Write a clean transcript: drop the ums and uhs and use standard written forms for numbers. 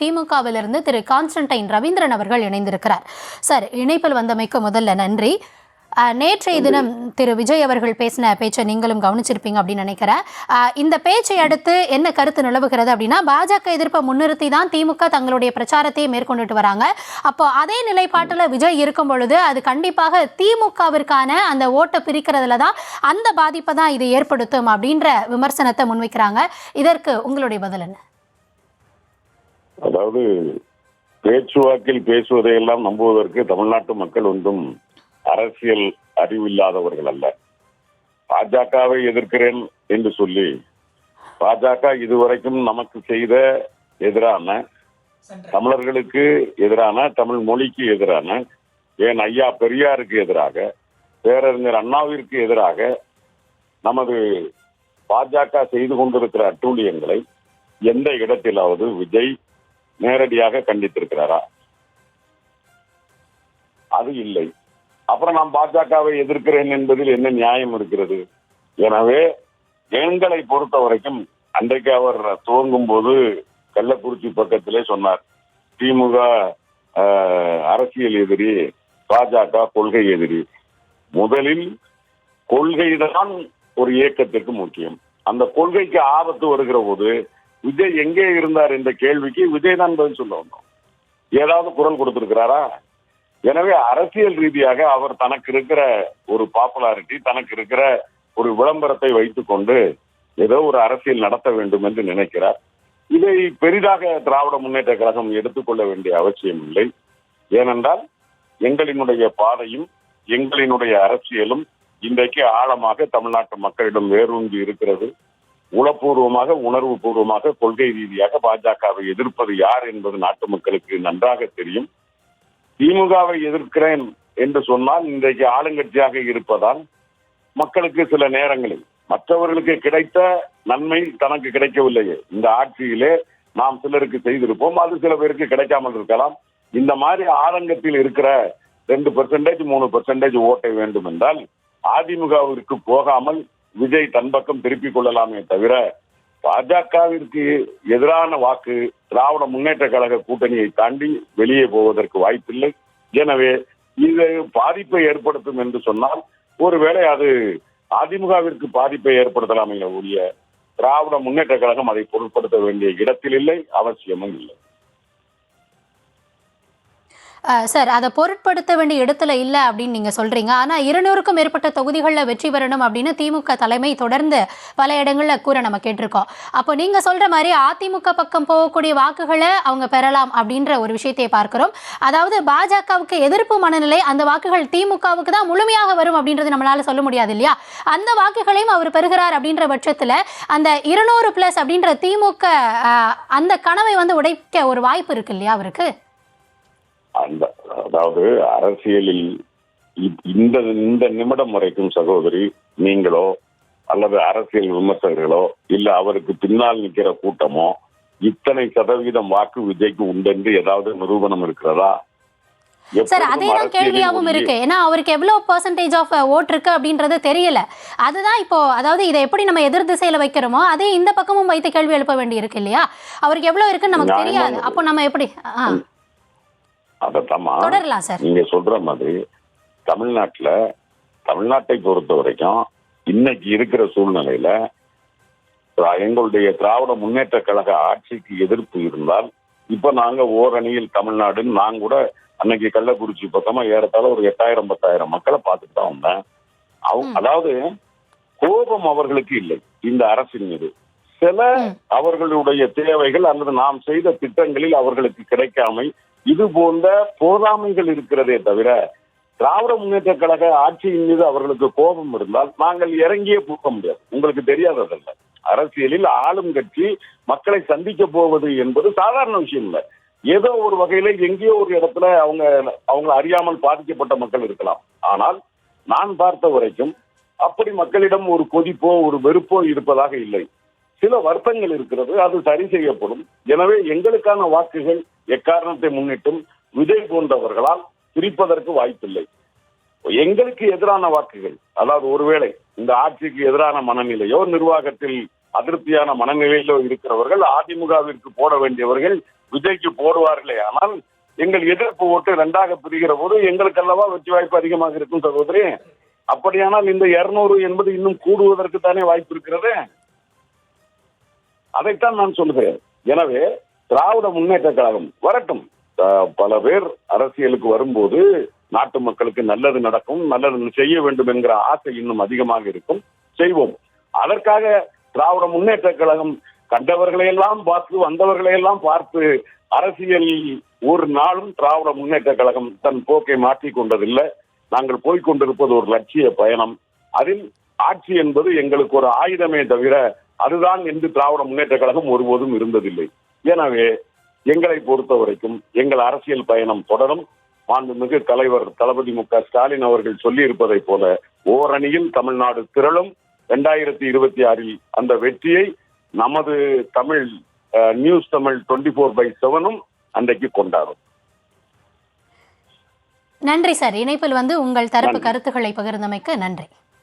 திமுகவிலிருந்து திரு Constantine Ravindran அவர்கள் இணைந்திருக்கிறார். Sir, இணைப்பில் வந்தமைக்கு முதல்ல நன்றி. நேற்றைய தினம் திரு விஜய் அவர்கள் பேசின பேச்சை நீங்களும் கவனிச்சிருப்பீங்க அப்படின்னு நினைக்கிறேன். இந்த பேச்சை அடுத்து என்ன கருத்து நிலவுகிறது அப்படின்னா, பாஜக எதிர்ப்பை முன்னிறுத்தி தான் திமுக தங்களுடைய பிரச்சாரத்தையே மேற்கொண்டுட்டு வராங்க. அப்போ அதே நிலைப்பாட்டில் விஜய் இருக்கும் பொழுது அது கண்டிப்பாக திமுகவிற்கான அந்த ஓட்டை பிரிக்கிறதுல தான் அந்த பாதிப்பை தான் இது ஏற்படுத்தும் அப்படின்ற விமர்சனத்தை முன்வைக்கிறாங்க. இதற்கு உங்களுடைய பதில் என்ன? அதாவது பேச்சுவாக்கில் பேசுவதையெல்லாம் நம்புவதற்கு தமிழ்நாட்டு மக்கள் ஒன்றும் அரசியல் அறிவில்லாதவர்கள் அல்ல. பாஜகவை எதிர்க்கிறேன் என்று சொல்லி பாஜக இதுவரைக்கும் நமக்கு செய்த எதிரான, தமிழர்களுக்கு எதிரான, தமிழ் மொழிக்கு எதிரான, ஏன் ஐயா பெரியாருக்கு எதிராக, பேரறிஞர் அண்ணாவிற்கு எதிராக நமது பாஜக செய்து கொண்டிருக்கிற அட்டூழியங்களை எந்த இடத்திலாவது விஜய் நேரடியாக கண்டித்திருக்கிறாரா? அது இல்லை. அப்புறம் நான் பாஜகவை எதிர்க்கிறேன் என்பதில் என்ன நியாயம் இருக்கிறது? எனவே எங்களை பொறுத்த வரைக்கும் அன்றைக்கு அவர் துவங்கும் போது கள்ளக்குறிச்சி பக்கத்திலே சொன்னார், திமுக அரசியல் எதிரி, பாஜக கொள்கை எதிரி. முதலில் கொள்கைதான் ஒரு இயக்கத்திற்கு முக்கியம். அந்த கொள்கைக்கு ஆபத்து வருகிற போது விஜய் எங்கே இருந்தார் என்ற கேள்விக்கு விஜய் தான் பதில் சொல்ல வந்தோம். ஏதாவது குரல் கொடுத்திருக்கிறாரா? எனவே அரசியல் ரீதியாக அவர் தனக்கு இருக்கிற ஒரு பாப்புலாரிட்டி, தனக்கு இருக்கிற ஒரு விளம்பரத்தை வைத்துக் கொண்டு ஏதோ ஒரு அரசியல் நடத்த வேண்டும் என்று நினைக்கிறார். இதை பெரிதாக திராவிட முன்னேற்ற கழகம் எடுத்துக்கொள்ள வேண்டிய அவசியம் இல்லை. ஏனென்றால் எங்களினுடைய பாதையும் எங்களினுடைய அரசியலும் இன்றைக்கு ஆழமாக தமிழ்நாட்டு மக்களிடம் வேரூன்றி இருக்கிறது. உளப்பூர்வமாக, உணர்வு பூர்வமாக, கொள்கை ரீதியாக பாஜகவை எதிர்ப்பது யார் என்பது நாட்டு மக்களுக்கு நன்றாக தெரியும். திமுகவை எதிர்க்கிறேன் என்று சொன்னால் இன்றைக்கு ஆளுங்கட்சியாக இருப்பதால் மக்களுக்கு சில நேரங்களில் மற்றவர்களுக்கு கிடைத்த நன்மை தனக்கு கிடைக்கவில்லையே. இந்த ஆட்சியிலே நாம் சிலருக்கு செய்திருப்போம், அது சில பேருக்கு கிடைக்காமல் இருக்கலாம். இந்த மாதிரி ஆதங்கத்தில் இருக்கிற 2%, 3% ஓட்டை வேண்டும் என்றால் அதிமுகவிற்கு போகாமல் விஜய் தன் பக்கம் திருப்பிக் கொள்ளலாமே தவிர பாஜகவிற்கு எதிரான வாக்கு திராவிட முன்னேற்ற கழக கூட்டணியை தாண்டி வெளியே போவதற்கு வாய்ப்பில்லை. எனவே இது பாதிப்பை ஏற்படுத்தும் என்று சொன்னால் ஒருவேளை அது அதிமுகவிற்கு பாதிப்பை ஏற்படுத்தலாமே ஒழிய திராவிட முன்னேற்ற கழகம் அதை பொருட்படுத்த வேண்டிய இடத்தில் இல்லை, அவசியமும் இல்லை. சார், அதை பொருட்படுத்த வேண்டிய இடத்துல இல்லை அப்படின்னு நீங்கள் சொல்கிறீங்க. ஆனால் 200க்கும் மேற்பட்ட தொகுதிகளில் வெற்றி பெறணும் அப்படின்னு திமுக தலைமை தொடர்ந்து பல இடங்களில் கூற நம்ம கேட்டிருக்கோம். அப்போ நீங்கள் சொல்கிற மாதிரி அதிமுக பக்கம் போகக்கூடிய வாக்குகளை அவங்க பெறலாம் அப்படின்ற ஒரு விஷயத்தை பார்க்குறோம். அதாவது பாஜகவுக்கு எதிர்ப்பு மனநிலை, அந்த வாக்குகள் திமுகவுக்கு தான் முழுமையாக வரும் அப்படின்றது நம்மளால சொல்ல முடியாது இல்லையா? அந்த வாக்குகளையும் அவர் பெறுகிறார் அப்படின்ற பட்சத்தில் அந்த 200+ அப்படின்ற திமுக அந்த கனவை உடைக்க ஒரு வாய்ப்பு இருக்கு இல்லையா அவருக்கு? அதாவது அரசியலில் இந்த நிமிடம் வரைக்கும் சகோதரி, நீங்களோ அல்லது அரசியல் விமர்சகர்களோ இல்ல அவருக்கு பின்னால் நிற்கிற கூட்டமோ இத்தனை சதவீதம் வாக்கு விஜய்க்கு உண்டென்று ஏதாவது நிரூபணம் இருக்கிறதா? சார், அதேதான் கேள்வியாகவும் இருக்கு. ஏன்னா அவருக்கு எவ்வளவு % ஆஃப் ஓட் இருக்கு அப்படின்றது தெரியல. அதுதான் இப்போ, அதாவது இதை எப்படி நம்ம எதிர் திசையில வைக்கிறோமோ அதே இந்த பக்கமும் வைத்து கேள்வி எழுப்ப வேண்டி இருக்கு இல்லையா? அவருக்கு எவ்வளவு இருக்குன்னு நமக்கு தெரியாது. அப்போ நம்ம எப்படி அதத்தாமா தொடரலாம் சார்? நீங்க சொல்ற மாதிரி தமிழ்நாட்டை பொறுத்த வரைக்கும் இன்னைக்கு இருக்கிற சூழ்நிலையில எங்களுடைய திராவிட முன்னேற்ற கழக ஆட்சிக்கு எதிர்ப்பு இருந்தால் இப்ப நாங்க ஓரணியில் தமிழ்நாடுன்னு நான் கூட அன்னைக்கு கள்ளக்குறிச்சி பக்கமா ஏறத்தாழ ஒரு 8000 10,000 மக்களை பார்த்துட்டு தான் வந்தேன். அதாவது கோபம் அவர்களுக்கு இல்லை இந்த அரசின் மீது. சில அவர்களுடைய தேவைகள் அல்லது நாம் செய்த திட்டங்களில் அவர்களுக்கு கிடைக்காமை, இது போன்ற போதாமைகள் இருக்கிறதே தவிர திராவிட முன்னேற்ற கழக ஆட்சியின் மீது அவர்களுக்கு கோபம் இருந்தால் நாங்கள் இறங்கியே போக முடியாது. உங்களுக்கு தெரியாததல்ல, அரசியலில் ஆளும் கட்சி மக்களை சந்திக்க போவது என்பது சாதாரண விஷயம் இல்லை. ஏதோ ஒரு வகையில எங்கேயோ ஒரு இடத்துல அவங்க அறியாமல் பாதிக்கப்பட்ட மக்கள் இருக்கலாம். ஆனால் நான் பார்த்த வரைக்கும் அப்படி மக்களிடம் ஒரு கொதிப்போ ஒரு வெறுப்போ இருப்பதாக இல்லை. சில வருத்தங்கள் இருக்கிறது, அது சரி செய்யப்படும். எனவே எங்களுக்கான வாக்குகள் எக்காரணத்தை முன்னிட்டும் விஜய் போன்றவர்களால் பிரிப்பதற்கு வாய்ப்பில்லை. எங்களுக்கு எதிரான வாக்குகள், அதாவது ஒருவேளை இந்த ஆட்சிக்கு எதிரான மனநிலையோ நிர்வாகத்தில் அதிருப்தியான மனநிலையிலோ இருக்கிறவர்கள் அதிமுகவிற்கு போட வேண்டியவர்கள் விஜய்க்கு போடுவார்களே, ஆனால் எங்கள் எதிர்ப்பு ஓட்டு 2ஆக பிரிகிற போது எங்களுக்கு அல்லவா வெற்றி வாய்ப்பு அதிகமாக இருக்கும் சகோதரி. அப்படியானால் இந்த 200 என்பது இன்னும் கூடுவதற்கு தானே வாய்ப்பு இருக்கிறது. அதைத்தான் நான் சொல்லுகிறேன். எனவே திராவிட முன்னேற்ற கழகம் வரட்டும். பல பேர் அரசியலுக்கு வரும்போது நாட்டு மக்களுக்கு நல்லது நடக்கும், நல்லது செய்ய வேண்டும் என்கிற ஆசை இன்னும் அதிகமாக இருக்கும். செய்வோம். அதற்காக திராவிட முன்னேற்ற கழகம் கண்டவர்களையெல்லாம் பார்த்து வந்தவர்களையெல்லாம் பார்த்து அரசியல் ஒரு நாளும் திராவிட முன்னேற்ற கழகம் தன் போக்கை மாற்றிக் கொண்டதில்லை. நாங்கள் போய்கொண்டிருப்பது ஒரு லட்சிய பயணம். அதில் ஆட்சி என்பது எங்களுக்கு ஒரு ஆயுதமே தவிர அதுதான் என்று திராவிட முன்னேற்ற கழகம் ஒருபோதும் இருந்ததில்லை. எனவே எங்களை பொறுத்த வரைக்கும் எங்கள் அரசியல் பயணம் தொடரும். மாண்புமிகு தலைவர் தளபதி மு க ஸ்டாலின் அவர்கள் சொல்லி இருப்பதை போல ஓரணியில் தமிழ்நாடு திரளும். 2026 அந்த வெற்றியை நமது தமிழ் நியூஸ் தமிழ் 24/7 அன்றைக்கு கொண்டாடும். நன்றி சார். இணைப்பில் உங்கள் தரப்பு நன்றி. கருத்துக்களை பகிர்ந்தமைக்கு நன்றி.